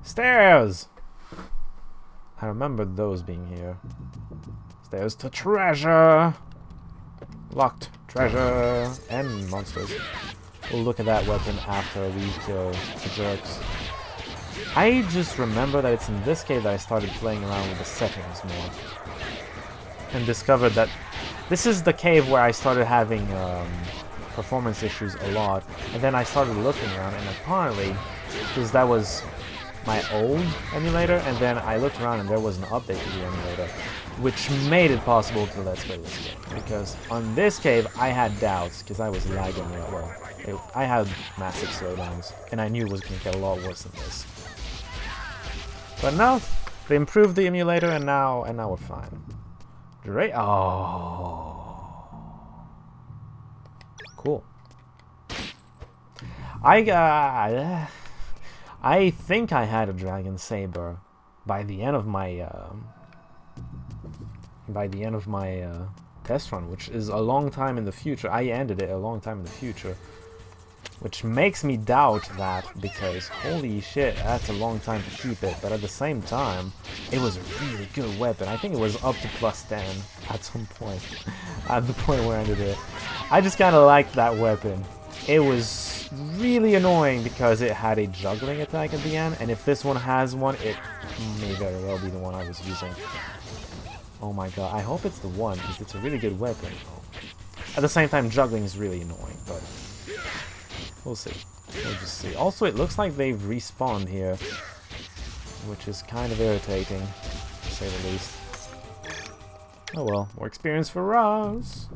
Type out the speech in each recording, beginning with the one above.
Stairs! I remember those being here. Stairs to treasure! Locked treasure and monsters. We'll look at that weapon after we kill the jerks. I just remember that it's in this cave that I started playing around with the settings more. And discovered that this is the cave where I started having performance issues a lot. And then I started looking around, and apparently, because that was my old emulator, and then I looked around and there was an update to the emulator, which made it possible to let's play this game. Because on this cave, I had doubts, because I was lagging a lot. I had massive slowdowns, and I knew it was going to get a lot worse than this. But no, they improved the emulator, and now we're fine. Oh, cool. I think I had a dragon saber by the end of my test run, which is a long time in the future. I ended it a long time in the future, which makes me doubt that, because holy shit, that's a long time to keep it. But at the same time, it was a really good weapon. I think it was up to +10 at some point, at the point where I ended it. I just kind of liked that weapon. It was really annoying because it had a juggling attack at the end, and if this one has one, it may very well be the one I was using. Oh my god, I hope it's the one, because it's a really good weapon. At the same time, juggling is really annoying, but we'll see. We'll just see. Also, it looks like they've respawned here, which is kind of irritating, to say the least. Oh well, more experience for us.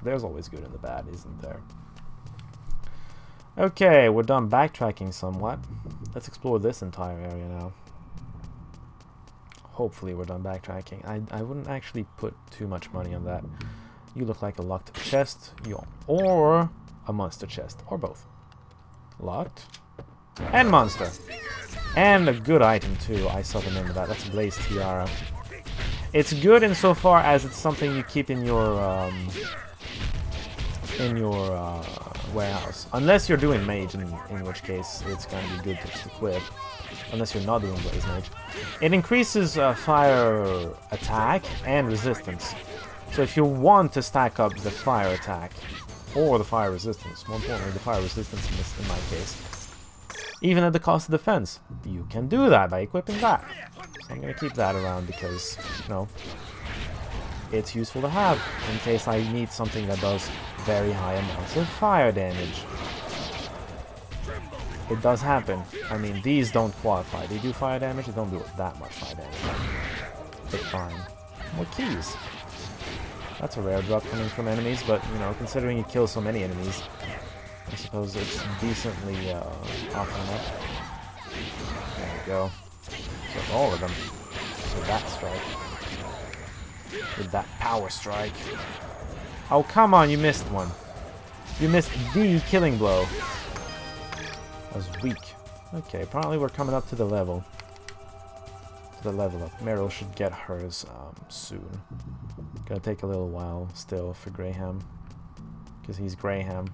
There's always good in the bad, isn't there? Okay, we're done backtracking somewhat. Let's explore this entire area now. Hopefully we're done backtracking. I wouldn't actually put too much money on that. You look like a locked chest, or a monster chest, or both. Locked and monster, and a good item too. I saw the name of that. That's Blaze Tiara. It's good insofar as it's something you keep in your warehouse, unless you're doing mage, in which case it's going to be good to just equip. Unless you're not doing Blaze Mage. It increases fire attack and resistance. So if you want to stack up the fire attack, or the fire resistance, more importantly the fire resistance in my case, even at the cost of defense, you can do that by equipping that. So I'm going to keep that around because, you know, it's useful to have in case I need something that does very high amounts of fire damage. It does happen. I mean, these don't qualify. They do fire damage, they don't do that much fire damage. But fine. More keys. That's a rare drop coming from enemies, but, you know, considering you kill so many enemies, I suppose it's decently often enough. There we go. With all of them. With that strike. With that power strike. Oh, come on, you missed one. You missed the killing blow. That was weak. Okay, apparently we're coming up to the level. To the level up. Meryl should get hers soon. Gonna take a little while still for Graham. Because he's Graham.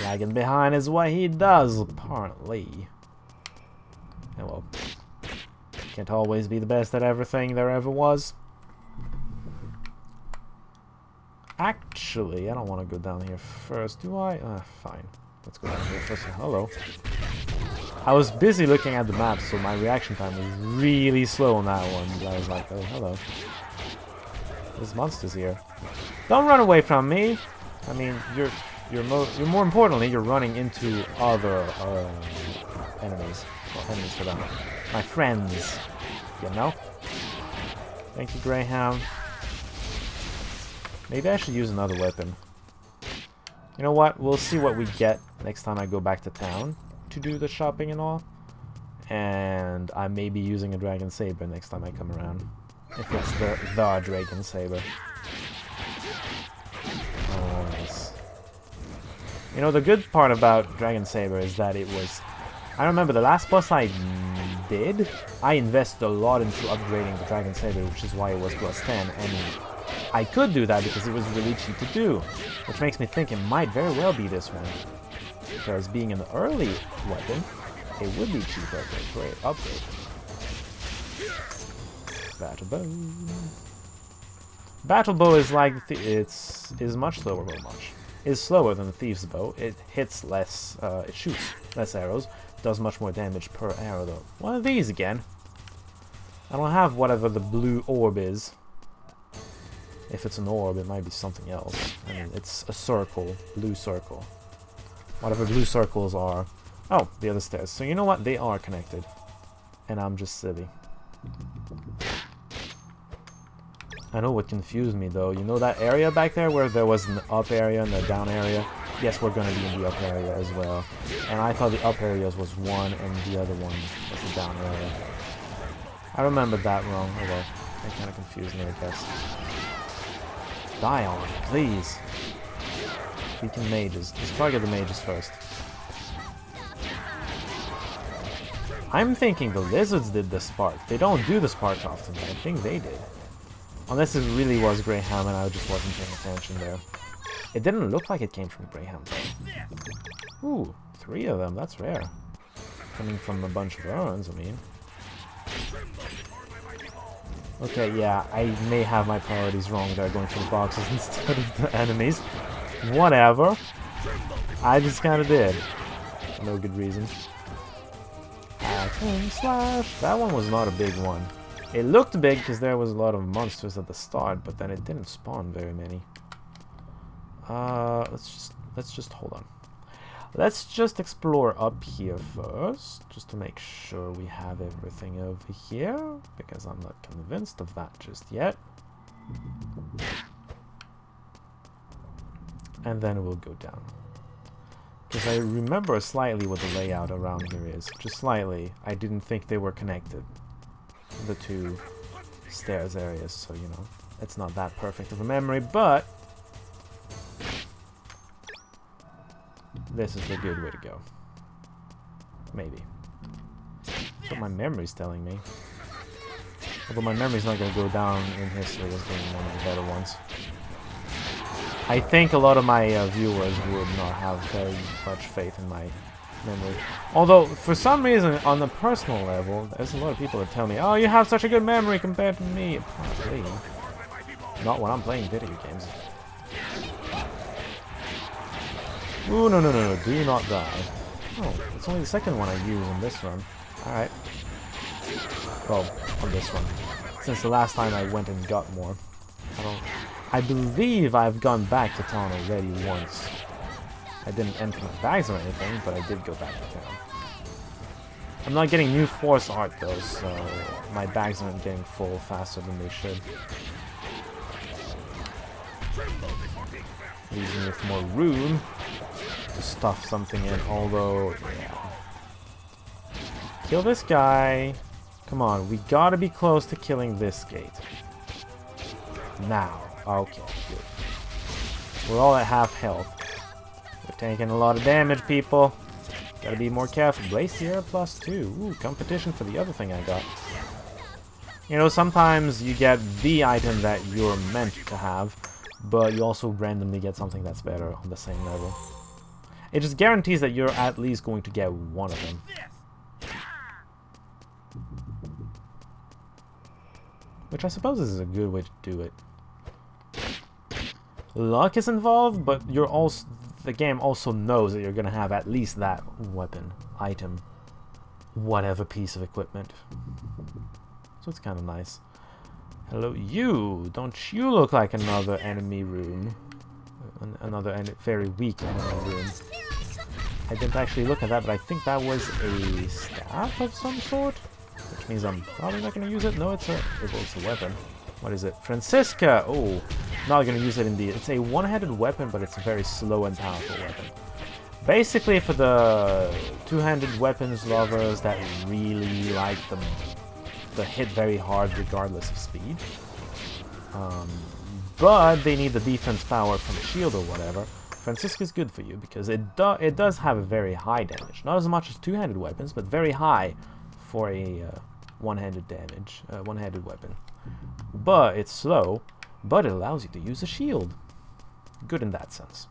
Lagging behind is what he does, apparently. Oh well. Can't always be the best at everything there ever was. Actually, I don't want to go down here first, do I? Fine. Let's go down here first. Hello. I was busy looking at the map, so my reaction time was really slow on that one. I was like, oh, hello. There's monsters here. Don't run away from me! I mean, you're more importantly, you're running into other enemies. Well, enemies for them. My friends. You know? Thank you, Graham. Maybe I should use another weapon. You know what? We'll see what we get next time I go back to town to do the shopping and all. And I may be using a dragon saber next time I come around. If it's the dragon saber. Nice. You know, the good part about dragon saber is that it was... I remember the last boss I did, I invested a lot into upgrading the dragon saber, which is why it was +10. And I could do that because it was really cheap to do, which makes me think it might very well be this one. Because being an early weapon, It would be cheaper, but great upgrade. Battle bow. Battle bow is like is much slower, well, much is slower than the thief's bow. It hits less, it shoots less arrows, does much more damage per arrow though. One of these again. I don't have whatever the blue orb is. If it's an orb, it might be something else. I mean, it's a circle, blue circle. Whatever blue circles are. Oh, the other stairs. So you know what? They are connected. And I'm just silly. I know what confused me though. You know that area back there where there was an up area and a down area? Yes, we're going to be in the up area as well. And I thought the up areas was one and the other one was the down area. I remembered that wrong. Oh well. That kind of confused me, I guess. Die on, please. Freaking mages. Just target the mages first. I'm thinking the lizards did the spark. They don't do the spark often, but I think they did. Unless it really was Greyhound and I just wasn't paying attention there. It didn't look like it came from Greyhound though. Ooh, 3 of them, that's rare. Coming from a bunch of urns, I mean. Okay, yeah, I may have my priorities wrong there, going for the boxes instead of the enemies. Whatever. I just kind of did. For no good reason. Hack and slash. That one was not a big one. It looked big because there was a lot of monsters at the start, but then it didn't spawn very many. Let's just hold on. Let's just explore up here first, just to make sure we have everything over here, because I'm not convinced of that just yet. And then we'll go down. Because I remember slightly what the layout around here is. Just slightly. I didn't think they were connected. The 2 stairs areas, so you know, it's not that perfect of a memory, but this is a good way to go. Maybe. That's what my memory's telling me. Although my memory's not going to go down in history as being one of the better ones. I think a lot of my viewers would not have very much faith in my memory. Although, for some reason, on the personal level, there's a lot of people that tell me, oh, you have such a good memory compared to me. Probably. Not when I'm playing video games. Ooh, no, no, no, no, do not die. Oh, it's only the second one I use in this run. Alright. Well, on this one. Since the last time I went and got more. I believe I've gone back to town already once. I didn't empty my bags or anything, but I did go back to town. I'm not getting new force art though, so my bags aren't getting full faster than they should. Leaves me with more room to stuff something in, although, yeah. Kill this guy. Come on, we gotta be close to killing this gate. Now. Okay, good. We're all at half health. We're taking a lot of damage, people. Gotta be more careful. Glacier +2. Ooh, competition for the other thing I got. You know, sometimes you get the item that you're meant to have, but you also randomly get something that's better on the same level. It just guarantees that you're at least going to get one of them. Which I suppose is a good way to do it. Luck is involved, but you're also the game also knows that you're gonna have at least that weapon, item, whatever piece of equipment. So it's kind of nice. Hello, you! Don't you look like another enemy room? Another very weak enemy room. I didn't actually look at that, but I think that was a staff of some sort, which means I'm probably not gonna use it. No, it's a weapon. What is it? Francisca! Oh, not gonna use it indeed. It's a one-handed weapon, but it's a very slow and powerful weapon. Basically, for the two-handed weapons lovers that really like the hit very hard regardless of speed. But they need the defense power from a shield or whatever. Francisca's good for you because it does have a very high damage. Not as much as two-handed weapons, but very high for a one-handed damage, one-handed weapon. But it's slow, but it allows you to use a shield. Good in that sense.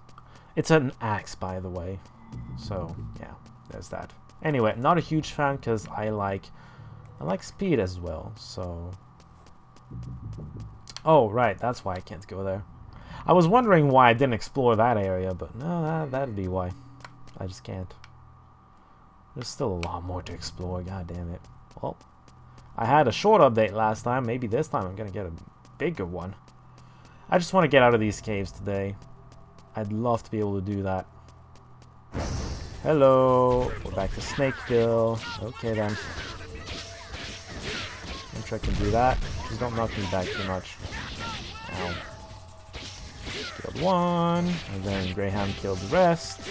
It's an axe, by the way. So, yeah, there's that. Anyway, not a huge fan because I like speed as well. So, oh right, that's why I can't go there. I was wondering why I didn't explore that area, but no, that'd be why. I just can't. There's still a lot more to explore. God damn it. Well, I had a short update last time. Maybe this time I'm gonna get a bigger one. I just want to get out of these caves today. I'd love to be able to do that. Hello. We're back to Snakeville. Okay then. I'm sure I can do that. Just don't knock me back too much. Ow. Killed one. And then Graham killed the rest.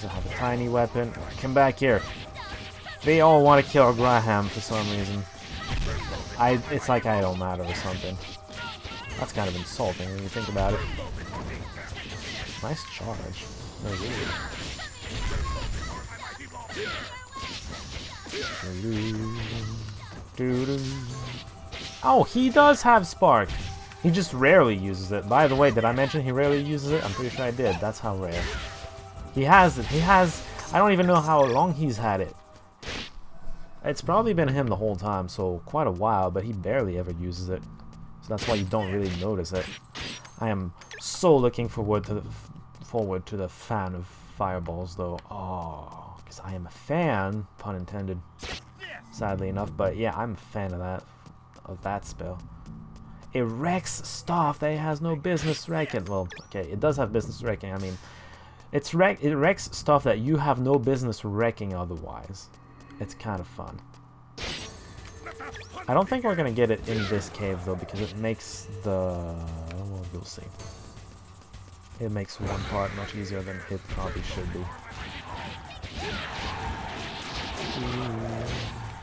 I have a tiny weapon. Come back here. They all want to kill Graham for some reason. It's like I don't matter or something. That's kind of insulting when you think about it. Nice charge. No, really. Oh, he does have Spark. He just rarely uses it. By the way, did I mention he rarely uses it? I'm pretty sure I did. That's how rare. He has it. He has... I don't even know how long he's had it. It's probably been him the whole time, so quite a while, but he barely ever uses it. So that's why you don't really notice it. I am so looking forward to the fan of fireballs, though. Oh, because I am a fan, pun intended. Sadly enough, but yeah, I'm a fan of that spell. It wrecks stuff that it has no business wrecking. Well, okay, it does have business wrecking. I mean, it wrecks stuff that you have no business wrecking otherwise. It's kind of fun. I don't think we're gonna get it in this cave though, because it makes the... well, we'll see. It makes one part much easier than it probably should be.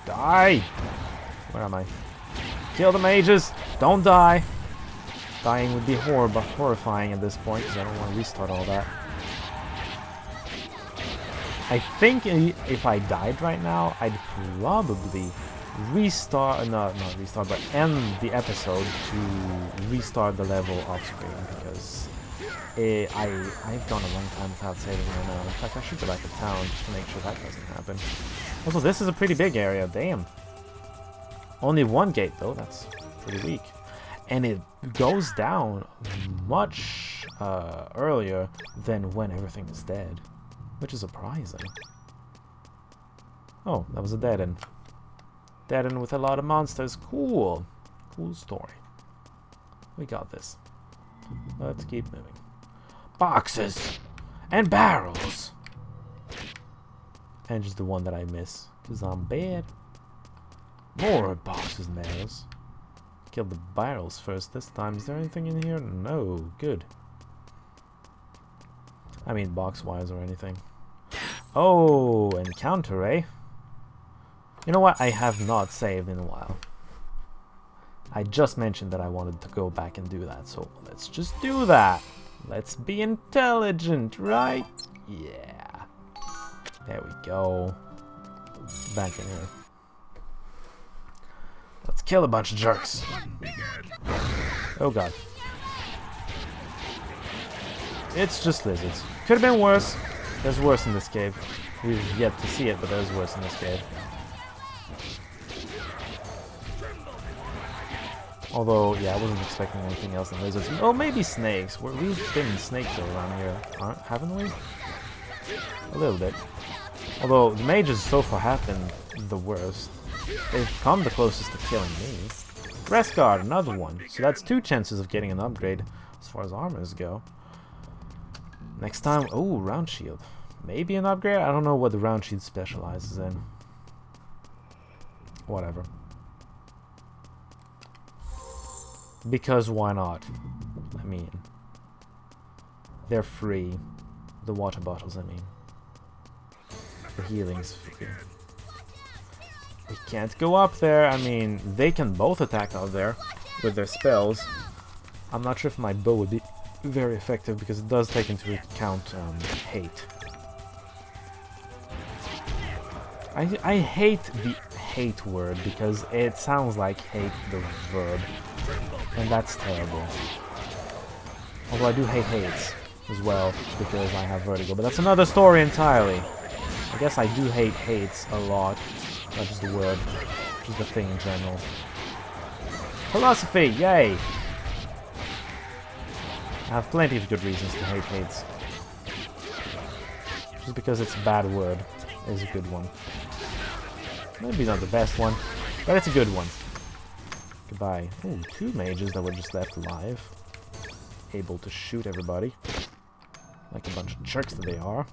Die! Where am I? Kill the mages! Don't die! Dying would be horrifying at this point, because I don't want to restart all that. I think if I died right now, I'd probably restart, not restart, but end the episode to restart the level off screen, because I've gone a long time without saving right now. In fact, I should go back to town just to make sure that doesn't happen. Also, this is a pretty big area, damn. Only one gate though, that's pretty weak. And it goes down much earlier than when everything is dead. Which is surprising. Oh, that was a dead end. Dead end with a lot of monsters. Cool. Cool story. We got this. Let's keep moving. Boxes! And barrels! And just the one that I miss. Because I'm bad. More boxes and barrels. Killed the barrels first this time. Is there anything in here? No. Good. I mean, box-wise or anything. Oh, encounter, eh? You know what? I have not saved in a while. I just mentioned that I wanted to go back and do that, so let's just do that. Let's be intelligent, right? Yeah. There we go. Back in here. Let's kill a bunch of jerks. Oh god. It's just lizards. Could have been worse. There's worse in this cave. We've yet to see it, but there's worse in this cave. Although, yeah, I wasn't expecting anything else than lizards. Oh, maybe snakes. We've been in Snakeville around here, haven't we? A little bit. Although, the mages so far have been the worst. They've come the closest to killing me. Rest guard, another one. So that's 2 chances of getting an upgrade as far as armors go. Next time, oh, round shield. Maybe an upgrade? I don't know what the round shield specializes in. Whatever. Because why not? I mean, they're free. The water bottles, I mean. The healing's free. We can't go up there. I mean, they can both attack out there with their spells. I'm not sure if my bow would be very effective because it does take into account hate. I hate the hate word because it sounds like hate the verb, and that's terrible. Although I do hate hates as well because I have vertigo, but that's another story entirely. I guess I do hate hates a lot. Not just the word, just the thing in general. Philosophy, yay! I have plenty of good reasons to hate hates. Just because it's a bad word is a good one. Maybe not the best one, but it's a good one. Goodbye. Ooh, 2 mages that were just left alive. Able to shoot everybody. Like a bunch of jerks that they are.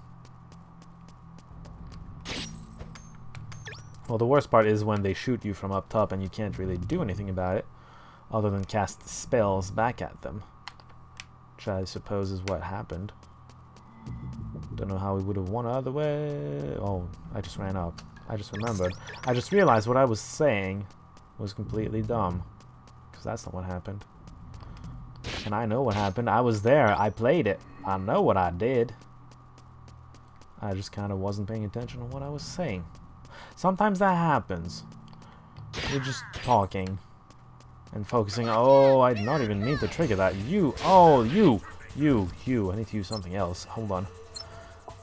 Well, the worst part is when they shoot you from up top and you can't really do anything about it other than cast spells back at them. Which I suppose is what happened. Don't know how we would have won other way. Oh, I just ran up. I just remembered. I just realized what I was saying was completely dumb. Because that's not what happened. And I know what happened. I was there. I played it. I know what I did. I just kind of wasn't paying attention to what I was saying. Sometimes that happens. You're just talking. And focusing. Oh, I did not even mean to trigger that. You. Oh, you. You. I need to use something else. Hold on.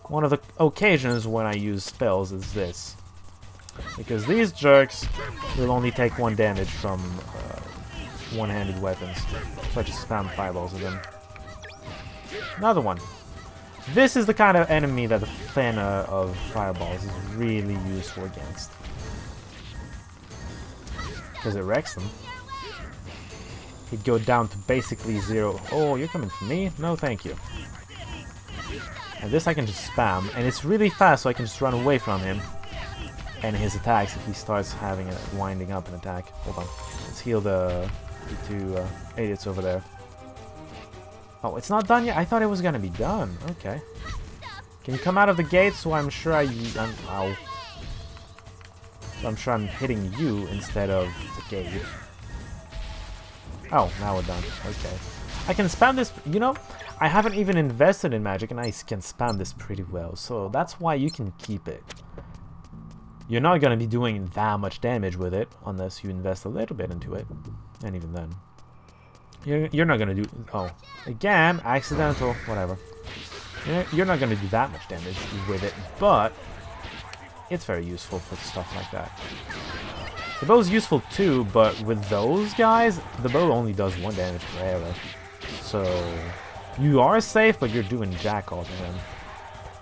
One of the occasions when I use spells is this. Because these jerks will only take 1 damage from one-handed weapons. So I just spam fireballs at them. Another one. This is the kind of enemy that the fan of fireballs is really useful against. Because it wrecks them. He'd go down to basically 0. Oh, you're coming for me? No, thank you. And this I can just spam, and it's really fast, so I can just run away from him. And his attacks, if he starts having a winding up an attack. Hold on. Let's heal the 2 idiots over there. Oh, it's not done yet? I thought it was gonna be done. Okay. Can you come out of the gate so I'm sure ow. So I'm sure I'm hitting you instead of the gate. Oh, now we're done. Okay. I can spam this, you know, I haven't even invested in magic and I can spam this pretty well. So that's why you can keep it. You're not going to be doing that much damage with it unless you invest a little bit into it. And even then. You're not going to do... Oh. Again, accidental. Whatever. You're not going to do that much damage with it. But it's very useful for stuff like that. The bow's useful too, but with those guys, the bow only does 1 damage per arrow. So you are safe, but you're doing jack all to him.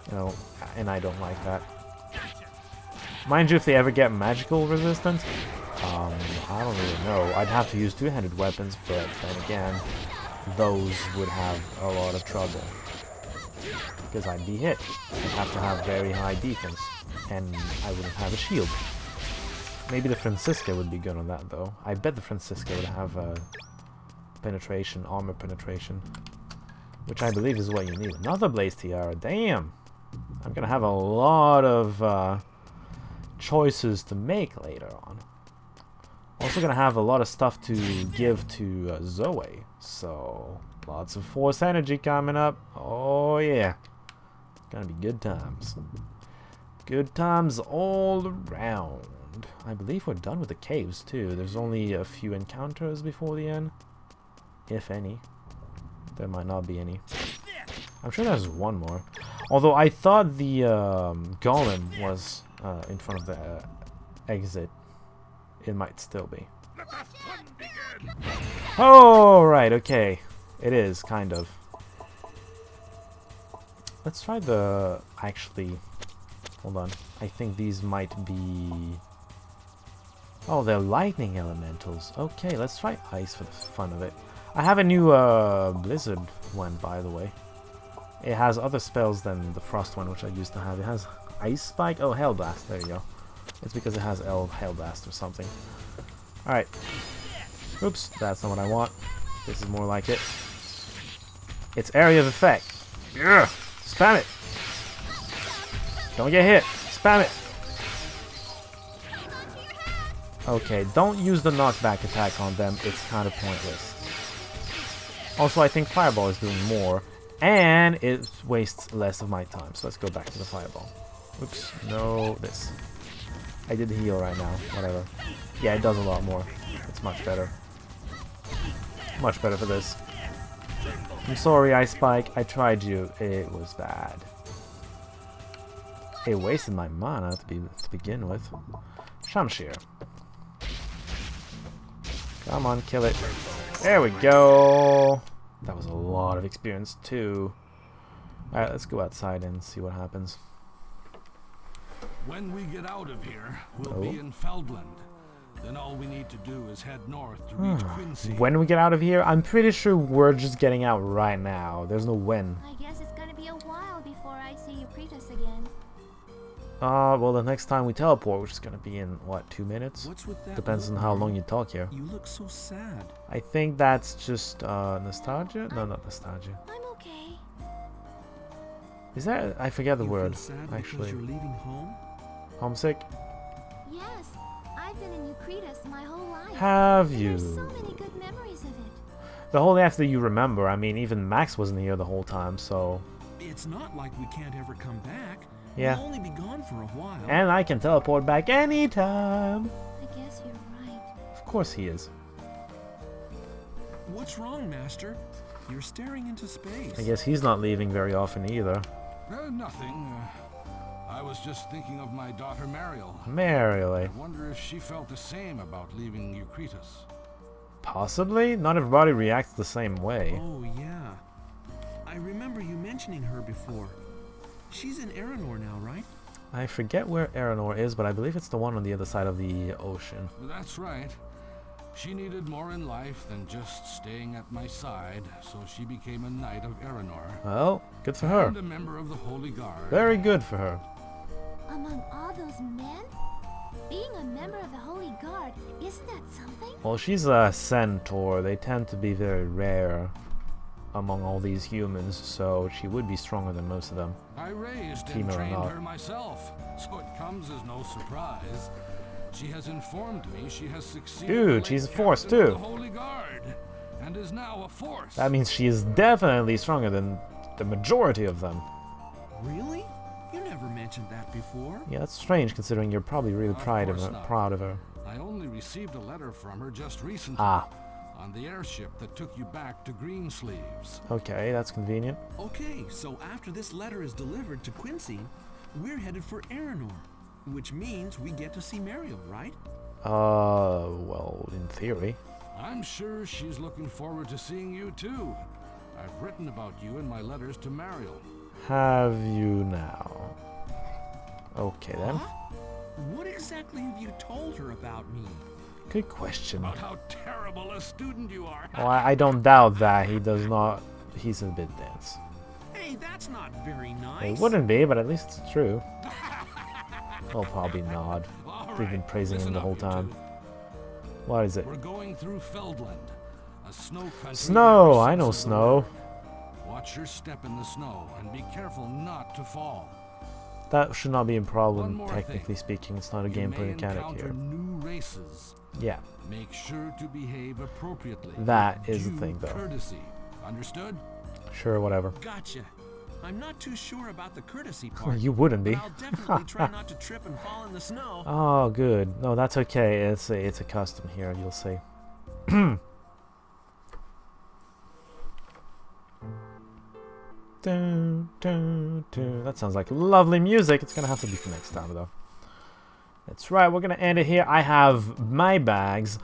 You know, and I don't like that. Mind you, if they ever get magical resistance, I don't really know. I'd have to use 2-handed weapons, but then again, those would have a lot of trouble. Because I'd be hit. I'd have to have very high defense, and I wouldn't have a shield. Maybe the Francisca would be good on that, though. I bet the Francisca would have penetration, armor penetration. Which I believe is what you need. Another Blaze Tiara, damn! I'm gonna have a lot of choices to make later on. Also gonna have a lot of stuff to give to Zoe. So, lots of force energy coming up. Oh yeah. Gonna be good times. Good times all around. I believe we're done with the caves too. There's only a few encounters before the end. If any. There might not be any. I'm sure there's one more. Although I thought the golem was in front of the exit. It might still be. Oh, right, okay. It is, kind of. Let's try the... Actually, hold on. I think these might be... Oh, they're lightning elementals. Okay, let's try ice for the fun of it. I have a new blizzard one, by the way. It has other spells than the frost one, which I used to have. It has ice spike. Oh, hell blast. There you go. It's because it has hell blast or something. Alright. Oops, that's not what I want. This is more like it. It's area of effect. Yeah! Spam it! Don't get hit. Spam it! Okay, don't use the knockback attack on them. It's kind of pointless. Also, I think Fireball is doing more. And it wastes less of my time. So let's go back to the Fireball. Oops. No, this. I did heal right now. Whatever. Yeah, it does a lot more. It's much better. Much better for this. I'm sorry, Ice Spike. I tried you. It was bad. It wasted my mana to begin with. Shamshir. Come on, kill it. There we go. That was a lot of experience too. Alright, let's go outside and see what happens. When we get out of here, we'll be in Feldland. Then all we need to do is head north to reach Quincy. When we get out of here, I'm pretty sure we're just getting out right now. There's no when. I guess it's gonna be a while before I see Euclides again. Well, the next time we teleport, which is gonna be in, what, 2 minutes? What's with that? Depends on how long you talk here. You look so sad. I think that's just, nostalgia? No, not nostalgia. I'm okay. Is that, I forget the You word, feel sad actually. because you're leaving home? Homesick? Yes, I've been in Euclides my whole life. Have you? There's so many good memories of it. The whole after you remember, I mean, even Max wasn't here the whole time, so... It's not like we can't ever come back. Yeah. We'll only be gone for a while. And I can teleport back anytime! I guess you're right. Of course he is. What's wrong, Master? You're staring into space. I guess he's not leaving very often either. Nothing. I was just thinking of my daughter Mariel. Really? I wonder if she felt the same about leaving Euclides. Possibly? Not everybody reacts the same way. Oh, yeah. I remember you mentioning her before. She's in Aranor now, right? I forget where Aranor is, but I believe it's the one on the other side of the ocean. That's right. She needed more in life than just staying at my side, so she became a knight of Aranor. Well, good for her. And a member of the Holy Guard. Very good for her. Among all those men? Being a member of the Holy Guard, isn't that something? Well, she's a centaur. They tend to be very rare among all these humans, so she would be stronger than most of them. I raised and Female or trained not. her myself, so it comes as no surprise. She has informed me she has succeeded. Dude, the she's late a force captain of too. The Holy Guard, and is now a force. That means she is definitely stronger than the majority of them. Really? You never mentioned that before. Yeah, that's strange considering you're probably really Of proud of course her. not. Proud of her. I only received a letter from her just recently. Ah, On the airship that took you back to Greensleeves. okay, that's convenient. Okay, so after this letter is delivered to Quincy, we're headed for Aranor, which means we get to see Mariel, right? Well, in theory. I'm sure she's looking forward to seeing you too. I've written about you in my letters to Mariel. Have you now? Okay then. Huh? What exactly have you told her about me? Good question. About how terrible a student you are. Well, I don't doubt that he does not. He's a bit dense. Hey, that's not very nice. It wouldn't be, but at least it's true. I'll probably nod. All We've been right, praising him listen the up, whole you time. two. What is it? We're going through Feldland, a snow country. Snow! where I know senses snow. are. Watch your step in the snow and be careful not to fall. That should not be a One problem, more technically thing. speaking. It's not a You gameplay may mechanic encounter here. new races. Yeah, Make sure to behave appropriately. that with is the due thing, though. Courtesy. Understood? Sure, whatever. Gotcha. I'm not too sure about the courtesy part. You wouldn't be. But I'll definitely try not to trip and fall in the snow. Oh, good. No, that's okay. It's a custom here, you'll see. Dun, dun, dun. That sounds like lovely music. It's gonna have to be for next time, though. That's right, we're gonna end it here. I have my bags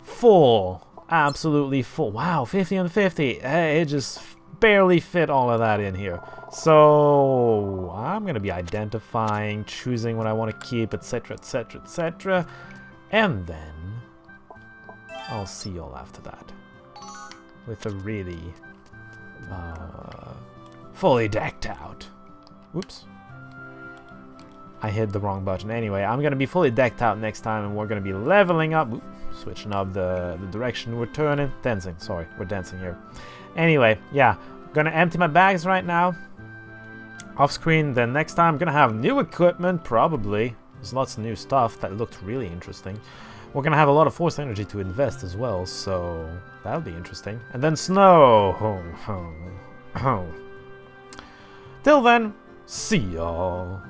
full. Absolutely full. Wow, 50 on 50. It just barely fit all of that in here. So I'm gonna be identifying, choosing what I want to keep, etc, etc, etc. And then I'll see y'all after that. With a really fully decked out. Whoops. I hit the wrong button. Anyway, I'm gonna be fully decked out next time, and we're gonna be leveling up. Oops, switching up the direction we're turning. Dancing, sorry, we're dancing here. Anyway, yeah, gonna empty my bags right now. Off screen, then next time I'm gonna have new equipment, probably. There's lots of new stuff that looked really interesting. We're gonna have a lot of force energy to invest as well, so that'll be interesting. And then snow. Till then, see y'all.